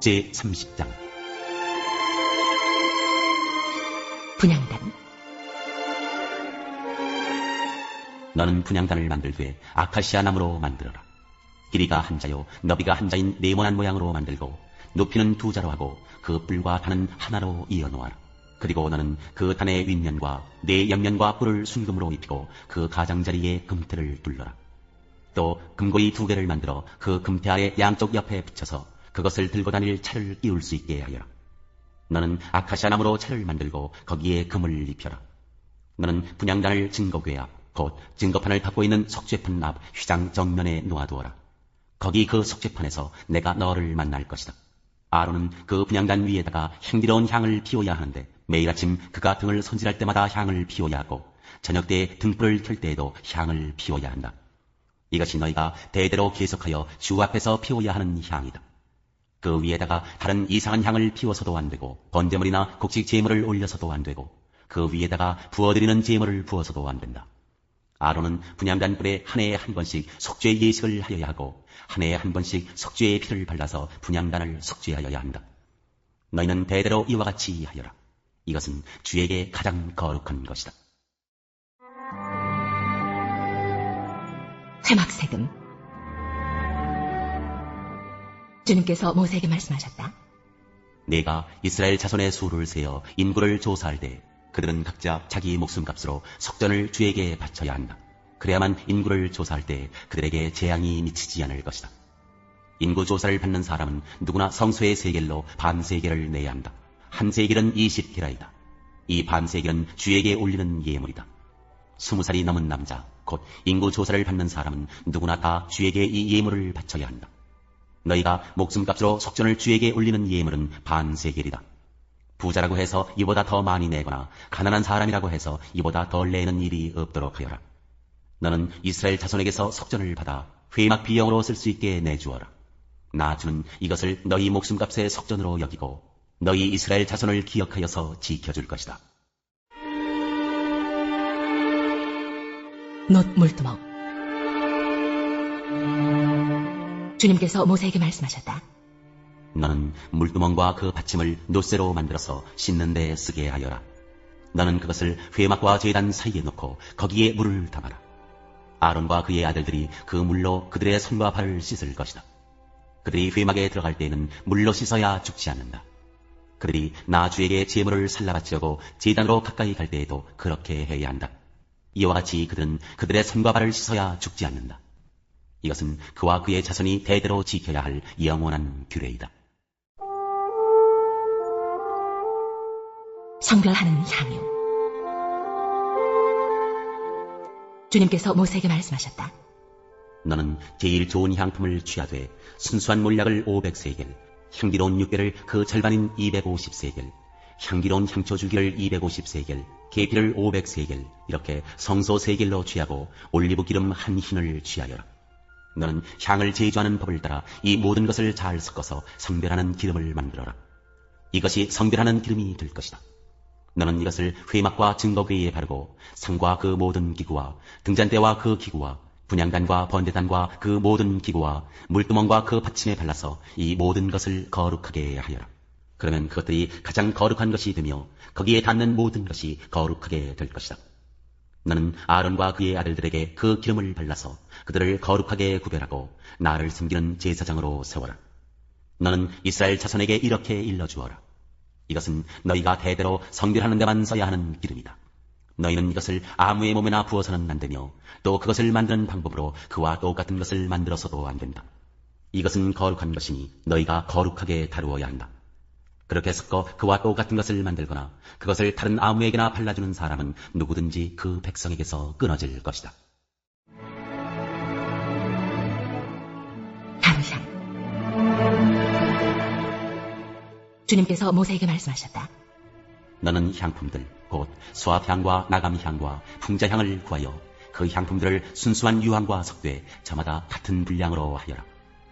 제30장 분향단. 너는 분향단을 만들되 아카시아 나무로 만들어라. 길이가 한 자요 너비가 한 자인 네모난 모양으로 만들고 높이는 2자로 하고 그 뿔과 단은 하나로 이어놓아라. 그리고 너는 그 단의 윗면과 네 옆면과 뿔을 순금으로 입히고 그 가장자리에 금태를 둘러라. 또 금고이 2개를 만들어 그 금태 아래 양쪽 옆에 붙여서 그것을 들고 다닐 차를 끼울 수 있게 하여라. 너는 아카시아 나무로 차를 만들고 거기에 금을 입혀라. 너는 분향단을 증거궤 앞, 곧 증거판을 닫고 있는 속죄판 앞 휘장 정면에 놓아두어라. 거기 그 속죄판에서 내가 너를 만날 것이다. 아론은 그 분향단 위에다가 향기로운 향을 피워야 하는데 매일 아침 그가 등을 손질할 때마다 향을 피워야 하고 저녁 때에 등불을 켤 때에도 향을 피워야 한다. 이것이 너희가 대대로 계속하여 주 앞에서 피워야 하는 향이다. 그 위에다가 다른 이상한 향을 피워서도 안 되고 번제물이나 곡식 제물을 올려서도 안 되고 그 위에다가 부어드리는 제물을 부어서도 안 된다. 아론은 분향단 뿔에 한 해에 한 번씩 속죄 예식을 하여야 하고 한 해에 한 번씩 속죄의 피를 발라서 분향단을 속죄하여야 한다. 너희는 대대로 이와 같이 하여라. 이것은 주에게 가장 거룩한 것이다. 회막세금. 주님께서 모세에게 말씀하셨다. 내가 이스라엘 자손의 수를 세어 인구를 조사할 때 그들은 각자 자기 목숨값으로 속전을 주에게 바쳐야 한다. 그래야만 인구를 조사할 때 그들에게 재앙이 미치지 않을 것이다. 인구 조사를 받는 사람은 누구나 성소의 세겔로 반세겔을 내야 한다. 한 세겔은 20게라이다. 이 반세겔은 주에게 올리는 예물이다. 20살이 넘은 남자, 곧 인구 조사를 받는 사람은 누구나 다 주에게 이 예물을 바쳐야 한다. 너희가 목숨값으로 속전을 주에게 올리는 예물은 반세겔이다. 부자라고 해서 이보다 더 많이 내거나 가난한 사람이라고 해서 이보다 덜 내는 일이 없도록 하여라. 너는 이스라엘 자손에게서 속전을 받아 회막 비용으로 쓸 수 있게 내주어라. 나 주는 이것을 너희 목숨값의 속전으로 여기고 너희 이스라엘 자손을 기억하여서 지켜줄 것이다. 놋 물두멍. 주님께서 모세에게 말씀하셨다. 너는 물두멍과 그 받침을 놋쇠로 만들어서 씻는 데 쓰게 하여라. 너는 그것을 회막과 제단 사이에 놓고 거기에 물을 담아라. 아론과 그의 아들들이 그 물로 그들의 손과 발을 씻을 것이다. 그들이 회막에 들어갈 때에는 물로 씻어야 죽지 않는다. 그들이 나 주에게 제물을 살라바치려고 제단으로 가까이 갈 때에도 그렇게 해야 한다. 이와 같이 그들은 그들의 손과 발을 씻어야 죽지 않는다. 이것은 그와 그의 자손이 대대로 지켜야 할 영원한 규례이다. 성별하는 향유. 주님께서 모세에게 말씀하셨다. 너는 제일 좋은 향품을 취하되 순수한 몰약을 500세겔, 향기로운 육개를 그 절반인 250세겔, 향기로운 향초 줄기를 250세겔, 계피를 500세겔, 이렇게 성소 세겔로 취하고 올리브 기름 한 흰을 취하여라. 너는 향을 제조하는 법을 따라 이 모든 것을 잘 섞어서 성별하는 기름을 만들어라. 이것이 성별하는 기름이 될 것이다. 너는 이것을 회막과 증거궤에 바르고 상과 그 모든 기구와 등잔대와 그 기구와 분향단과 번제단과 그 모든 기구와 물두멍과 그 받침에 발라서 이 모든 것을 거룩하게 하여라. 그러면 그것들이 가장 거룩한 것이 되며 거기에 닿는 모든 것이 거룩하게 될 것이다. 너는 아론과 그의 아들들에게 그 기름을 발라서 그들을 거룩하게 구별하고 나를 섬기는 제사장으로 세워라. 너는 이스라엘 자손에게 이렇게 일러주어라. 이것은 너희가 대대로 성별하는 데만 써야 하는 기름이다. 너희는 이것을 아무의 몸에나 부어서는 안 되며 또 그것을 만드는 방법으로 그와 똑같은 것을 만들어서도 안 된다. 이것은 거룩한 것이니 너희가 거룩하게 다루어야 한다. 그렇게 섞어 그와 똑같은 것을 만들거나 그것을 다른 아무에게나 발라주는 사람은 누구든지 그 백성에게서 끊어질 것이다. 감향. 주님께서 모세에게 말씀하셨다. 너는 향품들 곧 수압향과 나감향과 풍자향을 구하여 그 향품들을 순수한 유황과 섞되 저마다 같은 분량으로 하여라.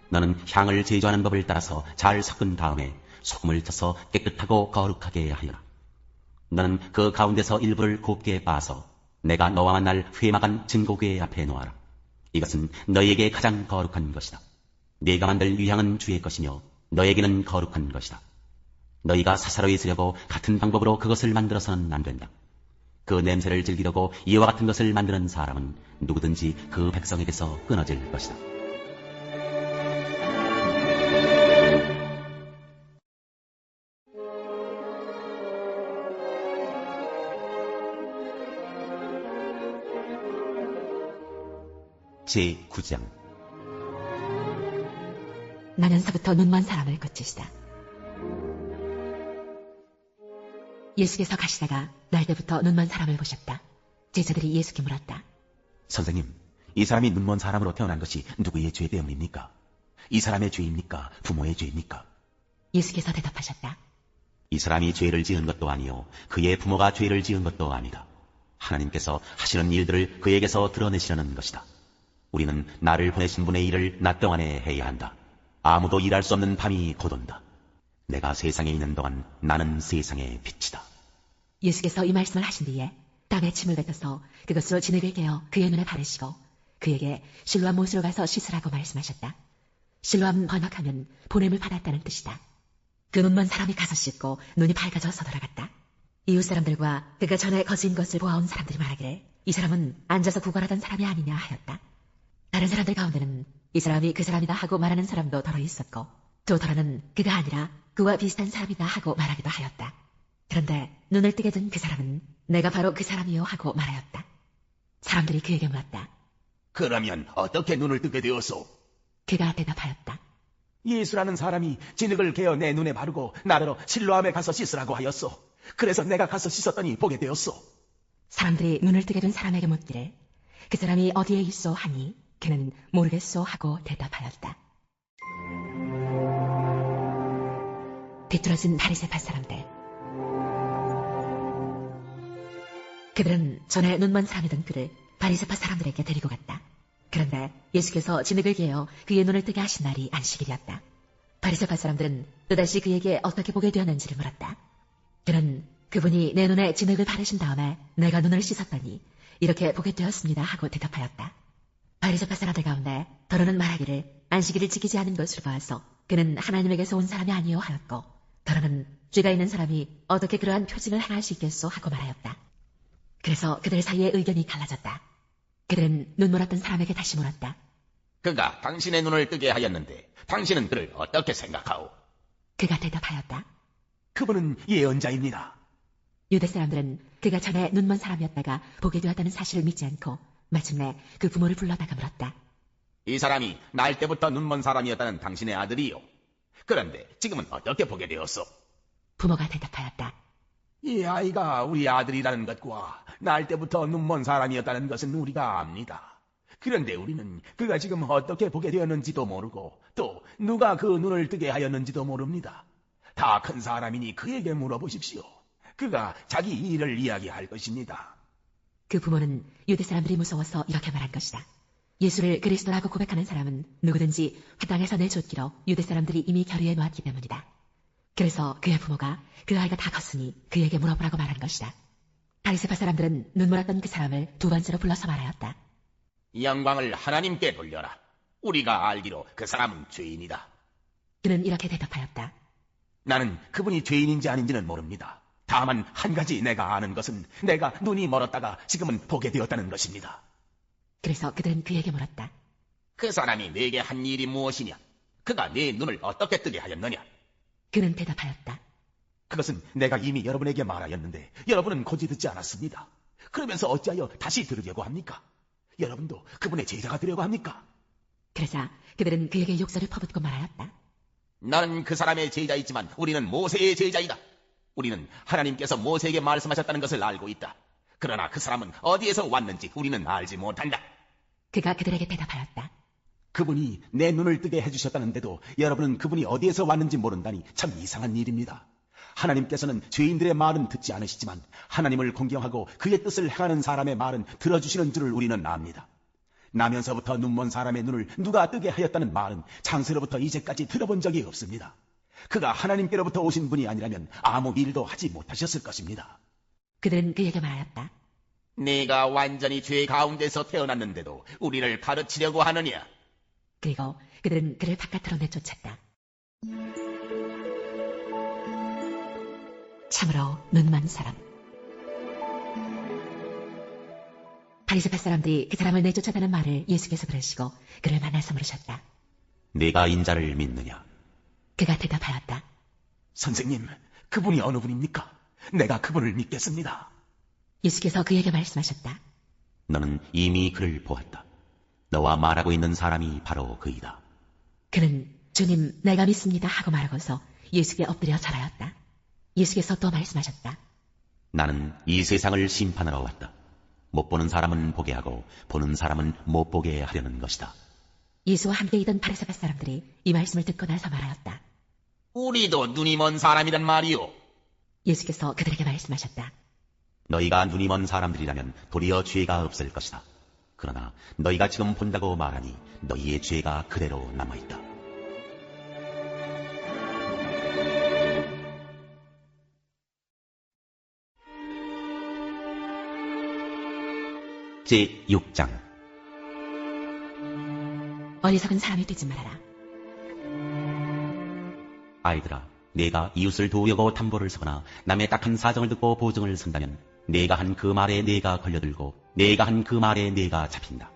너는 향을 제조하는 법을 따라서 잘 섞은 다음에 소금을 쳐서 깨끗하고 거룩하게 하여라. 너는 그 가운데서 일부를 곱게 빻아서 내가 너와 만날 회막한 증거궤 앞에 놓아라. 이것은 너희에게 가장 거룩한 것이다. 네가 만들 위향은 주의 것이며 너에게는 거룩한 것이다. 너희가 사사로이 쓰려고 같은 방법으로 그것을 만들어서는 안 된다. 그 냄새를 즐기려고 이와 같은 것을 만드는 사람은 누구든지 그 백성에게서 끊어질 것이다. 제9장. 나면서부터 눈먼 사람을 고치시다. 예수께서 가시다가 날 때부터 눈먼 사람을 보셨다. 제자들이 예수께 물었다. 선생님, 이 사람이 눈먼 사람으로 태어난 것이 누구의 죄 때문입니까? 이 사람의 죄입니까? 부모의 죄입니까? 예수께서 대답하셨다. 이 사람이 죄를 지은 것도 아니요 그의 부모가 죄를 지은 것도 아니다. 하나님께서 하시는 일들을 그에게서 드러내시려는 것이다. 우리는 나를 보내신 분의 일을 낮 동안에 해야 한다. 아무도 일할 수 없는 밤이 곧 온다. 내가 세상에 있는 동안 나는 세상의 빛이다. 예수께서 이 말씀을 하신 뒤에 땀에 침을 뱉어서 그것으로 진흙을 깨어 그의 눈에 바르시고 그에게 실로암 못으로 가서 씻으라고 말씀하셨다. 실로암 번역하면 보냄을 받았다는 뜻이다. 그 눈먼 사람이 가서 씻고 눈이 밝아져서 돌아갔다. 이웃 사람들과 그가 전에 거스인 것을 보아온 사람들이 말하기를 이 사람은 앉아서 구걸하던 사람이 아니냐 하였다. 다른 사람들 가운데는 이 사람이 그 사람이다 하고 말하는 사람도 더러 있었고 또 더러는 그가 아니라 그와 비슷한 사람이다 하고 말하기도 하였다. 그런데 눈을 뜨게 된 그 사람은 내가 바로 그 사람이요 하고 말하였다. 사람들이 그에게 물었다. 그러면 어떻게 눈을 뜨게 되었소? 그가 대답하였다. 예수라는 사람이 진흙을 개어 내 눈에 바르고 나더러 실로암에 가서 씻으라고 하였소. 그래서 내가 가서 씻었더니 보게 되었소. 사람들이 눈을 뜨게 된 사람에게 묻기를 그 사람이 어디에 있소 하니 그는 모르겠소 하고 대답하였다. 뒤뚤어진 바리새파 사람들. 그들은 전에 눈먼 사람이던 그를 바리새파 사람들에게 데리고 갔다. 그런데 예수께서 진흙을 개어 그의 눈을 뜨게 하신 날이 안식일이었다. 바리새파 사람들은 또다시 그에게 어떻게 보게 되었는지를 물었다. 그는 그분이 내 눈에 진흙을 바르신 다음에 내가 눈을 씻었더니 이렇게 보게 되었습니다 하고 대답하였다. 바리새파 사람들 가운데 더러는 말하기를 안식일을 지키지 않은 것으로 봐서 그는 하나님에게서 온 사람이 아니요 하였고 더러는 죄가 있는 사람이 어떻게 그러한 표징을 행할 수 있겠소 하고 말하였다. 그래서 그들 사이에 의견이 갈라졌다. 그들은 눈 멀었던 사람에게 다시 물었다. 그가 당신의 눈을 뜨게 하였는데 당신은 그를 어떻게 생각하오? 그가 대답하였다. 그분은 예언자입니다. 유대 사람들은 그가 전에 눈먼 사람이었다가 보게 되었다는 사실을 믿지 않고 마침내 그 부모를 불러다가 물었다. 이 사람이 날 때부터 눈먼 사람이었다는 당신의 아들이요. 그런데 지금은 어떻게 보게 되었소? 부모가 대답하였다. 이 아이가 우리 아들이라는 것과 날 때부터 눈먼 사람이었다는 것은 우리가 압니다. 그런데 우리는 그가 지금 어떻게 보게 되었는지도 모르고 또 누가 그 눈을 뜨게 하였는지도 모릅니다. 다 큰 사람이니 그에게 물어보십시오. 그가 자기 일을 이야기할 것입니다. 그 부모는 유대 사람들이 무서워서 이렇게 말한 것이다. 예수를 그리스도라고 고백하는 사람은 누구든지 회당에서 내쫓기로 유대 사람들이 이미 결의해 놓았기 때문이다. 그래서 그의 부모가 그 아이가 다 컸으니 그에게 물어보라고 말한 것이다. 바리새파 사람들은 눈물었던 그 사람을 두 번째로 불러서 말하였다. 이 영광을 하나님께 돌려라. 우리가 알기로 그 사람은 죄인이다. 그는 이렇게 대답하였다. 나는 그분이 죄인인지 아닌지는 모릅니다. 다만 한 가지 내가 아는 것은 내가 눈이 멀었다가 지금은 보게 되었다는 것입니다. 그래서 그들은 그에게 물었다. 그 사람이 내게 한 일이 무엇이냐? 그가 네 눈을 어떻게 뜨게 하였느냐? 그는 대답하였다. 그것은 내가 이미 여러분에게 말하였는데 여러분은 고지 듣지 않았습니다. 그러면서 어찌하여 다시 들으려고 합니까? 여러분도 그분의 제자가 되려고 합니까? 그러자 그들은 그에게 욕설을 퍼붓고 말하였다. 나는 그 사람의 제자이지만 우리는 모세의 제자이다. 우리는 하나님께서 모세에게 말씀하셨다는 것을 알고 있다. 그러나 그 사람은 어디에서 왔는지 우리는 알지 못한다. 그가 그들에게 대답하였다. 그분이 내 눈을 뜨게 해주셨다는데도 여러분은 그분이 어디에서 왔는지 모른다니 참 이상한 일입니다. 하나님께서는 죄인들의 말은 듣지 않으시지만 하나님을 공경하고 그의 뜻을 행하는 사람의 말은 들어주시는 줄을 우리는 압니다. 나면서부터 눈먼 사람의 눈을 누가 뜨게 하였다는 말은 창세로부터 이제까지 들어본 적이 없습니다. 그가 하나님께로부터 오신 분이 아니라면 아무 일도 하지 못하셨을 것입니다. 그들은 그에게 말하였다. 네가 완전히 죄 가운데서 태어났는데도 우리를 가르치려고 하느냐? 그리고 그들은 그를 바깥으로 내쫓았다. 참으로 눈먼 사람. 바리새파 사람들이 그 사람을 내쫓아다는 말을 예수께서 들으시고 그를 만나서 물으셨다. 네가 인자를 믿느냐? 그가 대답하였다. 선생님, 그분이 어느 분입니까? 내가 그분을 믿겠습니다. 예수께서 그에게 말씀하셨다. 너는 이미 그를 보았다. 너와 말하고 있는 사람이 바로 그이다. 그는 주님, 내가 믿습니다 하고 말하고서 예수께 엎드려 절하였다. 예수께서 또 말씀하셨다. 나는 이 세상을 심판하러 왔다. 못 보는 사람은 보게 하고 보는 사람은 못 보게 하려는 것이다. 예수와 함께 있던 바리새파 사람들이 이 말씀을 듣고 나서 말하였다. 우리도 눈이 먼 사람이란 말이오. 예수께서 그들에게 말씀하셨다. 너희가 눈이 먼 사람들이라면 도리어 죄가 없을 것이다. 그러나 너희가 지금 본다고 말하니 너희의 죄가 그대로 남아있다. 제6장. 어리석은 사람이 되지 말아라. 아이들아, 내가 이웃을 도우려고 담보를 서거나 남의 딱한 사정을 듣고 보증을 선다면 내가 한 그 말에 내가 걸려들고 내가 한 그 말에 내가 잡힌다.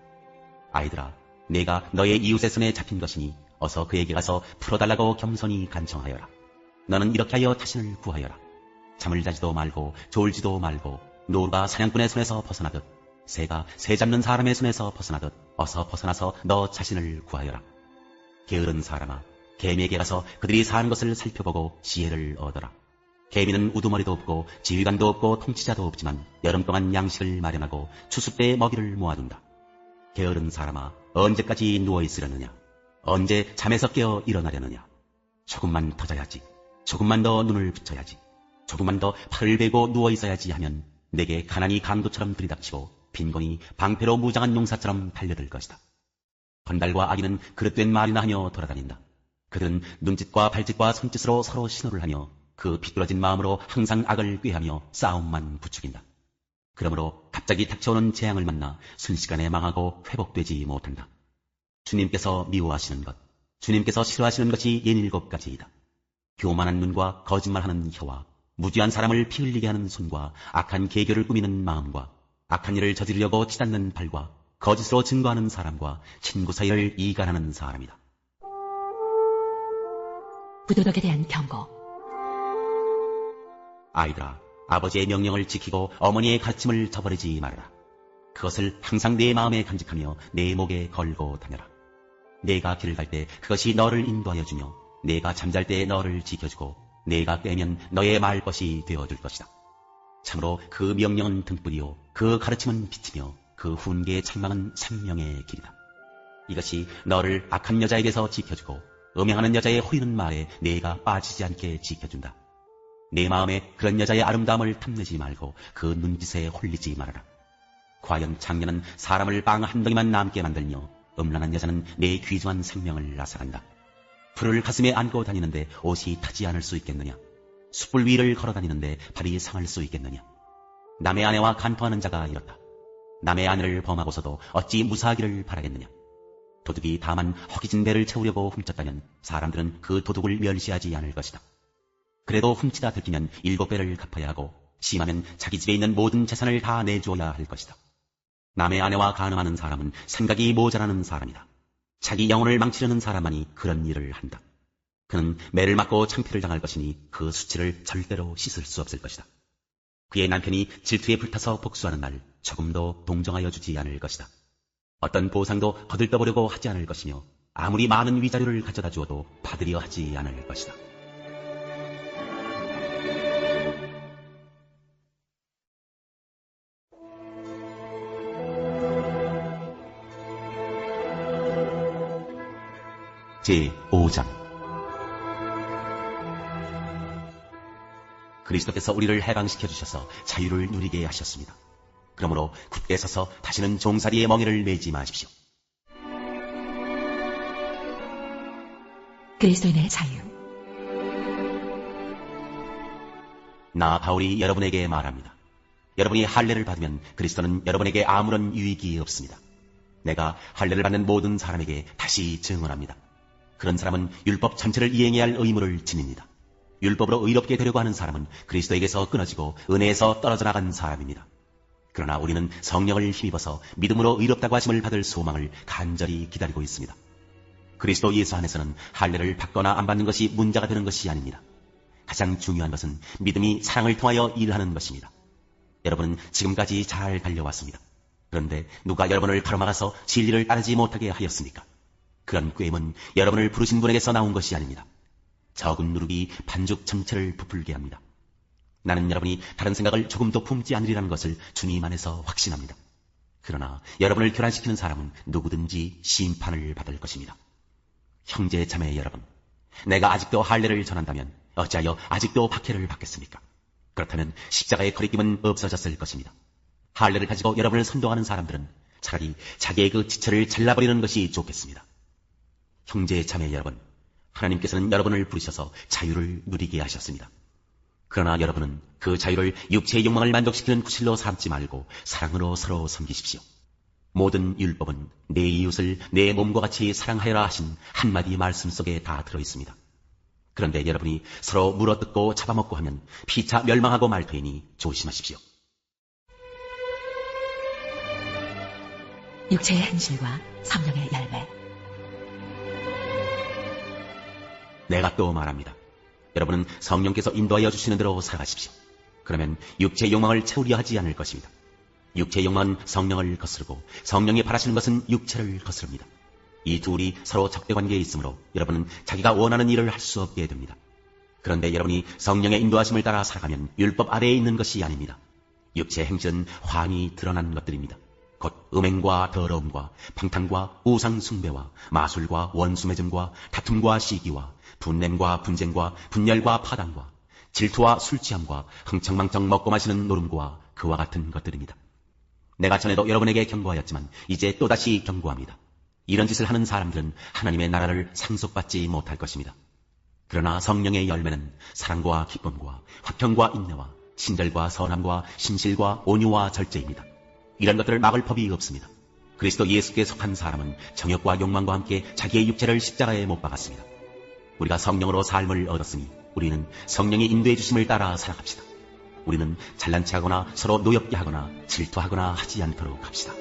아이들아, 내가 너의 이웃의 손에 잡힌 것이니 어서 그에게 가서 풀어달라고 겸손히 간청하여라. 너는 이렇게 하여 자신을 구하여라. 잠을 자지도 말고 졸지도 말고 노루가 사냥꾼의 손에서 벗어나듯 새가 새 잡는 사람의 손에서 벗어나듯 어서 벗어나서 너 자신을 구하여라. 게으른 사람아, 개미에게 가서 그들이 사는 것을 살펴보고 지혜를 얻어라. 개미는 우두머리도 없고 지휘관도 없고 통치자도 없지만 여름 동안 양식을 마련하고 추수 때에 먹이를 모아둔다. 게으른 사람아, 언제까지 누워있으려느냐? 언제 잠에서 깨어 일어나려느냐? 조금만 더 자야지. 조금만 더 눈을 붙여야지. 조금만 더 팔을 베고 누워있어야지 하면 내게 가난이 강도처럼 들이닥치고 빈곤이 방패로 무장한 용사처럼 달려들 것이다. 건달과 아기는 그릇된 말이나 하며 돌아다닌다. 그들은 눈짓과 발짓과 손짓으로 서로 신호를 하며 그 비뚤어진 마음으로 항상 악을 꾀하며 싸움만 부추긴다. 그러므로 갑자기 닥쳐오는 재앙을 만나 순식간에 망하고 회복되지 못한다. 주님께서 미워하시는 것, 주님께서 싫어하시는 것이 67가지이다. 교만한 눈과 거짓말하는 혀와 무지한 사람을 피 흘리게 하는 손과 악한 계교를 꾸미는 마음과 악한 일을 저지르려고 치닫는 발과 거짓으로 증거하는 사람과 친구 사이를 이간하는 사람이다. 부도덕에 대한 경고. 아이들아, 아버지의 명령을 지키고 어머니의 가르침을 저버리지 말아라. 그것을 항상 내 마음에 간직하며 내 목에 걸고 다녀라. 내가 길을 갈 때 그것이 너를 인도하여 주며 내가 잠잘 때 너를 지켜주고 내가 깨면 너의 말벗이 되어줄 것이다. 참으로 그 명령은 등불이요 그 가르침은 빛이며 그 훈계의 책망은 생명의 길이다. 이것이 너를 악한 여자에게서 지켜주고 음행하는 여자의 호이는 말에 내가 빠지지 않게 지켜준다. 내 마음에 그런 여자의 아름다움을 탐내지 말고 그 눈짓에 홀리지 말아라. 과연 장녀는 사람을 빵 한 덩이만 남게 만들며 음란한 여자는 내 귀중한 생명을 앗아간다. 불을 가슴에 안고 다니는데 옷이 타지 않을 수 있겠느냐? 숯불 위를 걸어 다니는데 발이 상할 수 있겠느냐? 남의 아내와 간통하는 자가 이렇다. 남의 아내를 범하고서도 어찌 무사하기를 바라겠느냐? 도둑이 다만 허기진 배를 채우려고 훔쳤다면 사람들은 그 도둑을 멸시하지 않을 것이다. 그래도 훔치다 들키면 7배를 갚아야 하고 심하면 자기 집에 있는 모든 재산을 다 내주어야 할 것이다. 남의 아내와 간음하는 사람은 생각이 모자라는 사람이다. 자기 영혼을 망치려는 사람만이 그런 일을 한다. 그는 매를 맞고 창피를 당할 것이니 그 수치를 절대로 씻을 수 없을 것이다. 그의 남편이 질투에 불타서 복수하는 날 조금도 동정하여 주지 않을 것이다. 어떤 보상도 거들떠보려고 하지 않을 것이며 아무리 많은 위자료를 가져다 주어도 받으려 하지 않을 것이다. 제5장. 그리스도께서 우리를 해방시켜 주셔서 자유를 누리게 하셨습니다. 그러므로 굳게 서서 다시는 종살이의 멍에를 매지 마십시오. 그리스도인의 자유. 나 바울이 여러분에게 말합니다. 여러분이 할례를 받으면 그리스도는 여러분에게 아무런 유익이 없습니다. 내가 할례를 받는 모든 사람에게 다시 증언합니다. 그런 사람은 율법 전체를 이행해야 할 의무를 지닙니다. 율법으로 의롭게 되려고 하는 사람은 그리스도에게서 끊어지고 은혜에서 떨어져 나간 사람입니다. 그러나 우리는 성령을 힘입어서 믿음으로 의롭다고 하심을 받을 소망을 간절히 기다리고 있습니다. 그리스도 예수 안에서는 할례를 받거나 안 받는 것이 문제가 되는 것이 아닙니다. 가장 중요한 것은 믿음이 사랑을 통하여 일하는 것입니다. 여러분은 지금까지 잘 달려왔습니다. 그런데 누가 여러분을 가로막아서 진리를 따르지 못하게 하였습니까? 그런 꾀임은 여러분을 부르신 분에게서 나온 것이 아닙니다. 적은 누룩이 반죽 전체를 부풀게 합니다. 나는 여러분이 다른 생각을 조금도 품지 않으리라는 것을 주님 안에서 확신합니다. 그러나 여러분을 교란시키는 사람은 누구든지 심판을 받을 것입니다. 형제 자매 여러분, 내가 아직도 할례를 전한다면 어찌하여 아직도 박해를 받겠습니까? 그렇다면 십자가의 거리낌은 없어졌을 것입니다. 할례를 가지고 여러분을 선동하는 사람들은 차라리 자기의 그 지체를 잘라버리는 것이 좋겠습니다. 형제 자매 여러분, 하나님께서는 여러분을 부르셔서 자유를 누리게 하셨습니다. 그러나 여러분은 그 자유를 육체의 욕망을 만족시키는 구실로 삼지 말고 사랑으로 서로 섬기십시오. 모든 율법은 내 이웃을 내 몸과 같이 사랑하여라 하신 한마디 말씀 속에 다 들어있습니다. 그런데 여러분이 서로 물어뜯고 잡아먹고 하면 피차 멸망하고 말 터이니 조심하십시오. 육체의 행실과 성령의 열매. 내가 또 말합니다. 여러분은 성령께서 인도하여 주시는 대로 살아가십시오. 그러면 육체의 욕망을 채우려 하지 않을 것입니다. 육체의 욕망은 성령을 거스르고 성령이 바라시는 것은 육체를 거스릅니다. 이 둘이 서로 적대관계에 있으므로 여러분은 자기가 원하는 일을 할 수 없게 됩니다. 그런데 여러분이 성령의 인도하심을 따라 살아가면 율법 아래에 있는 것이 아닙니다. 육체의 행실은 환히 드러나는 것들입니다. 곧 음행과 더러움과 방탕과 우상 숭배와 마술과 원수 맺음과 다툼과 시기와 분냄과 분쟁과 분열과 파당과 질투와 술 취함과 흥청망청 먹고 마시는 노름과 그와 같은 것들입니다. 내가 전에도 여러분에게 경고하였지만 이제 또다시 경고합니다. 이런 짓을 하는 사람들은 하나님의 나라를 상속받지 못할 것입니다. 그러나 성령의 열매는 사랑과 기쁨과 화평과 인내와 친절과 선함과 신실과 온유와 절제입니다. 이런 것들을 막을 법이 없습니다. 그리스도 예수께 속한 사람은 정욕과 욕망과 함께 자기의 육체를 십자가에 못 박았습니다. 우리가 성령으로 삶을 얻었으니 우리는 성령의 인도해 주심을 따라 살아갑시다. 우리는 잘난 체하거나 서로 노엽게 하거나 질투하거나 하지 않도록 합시다.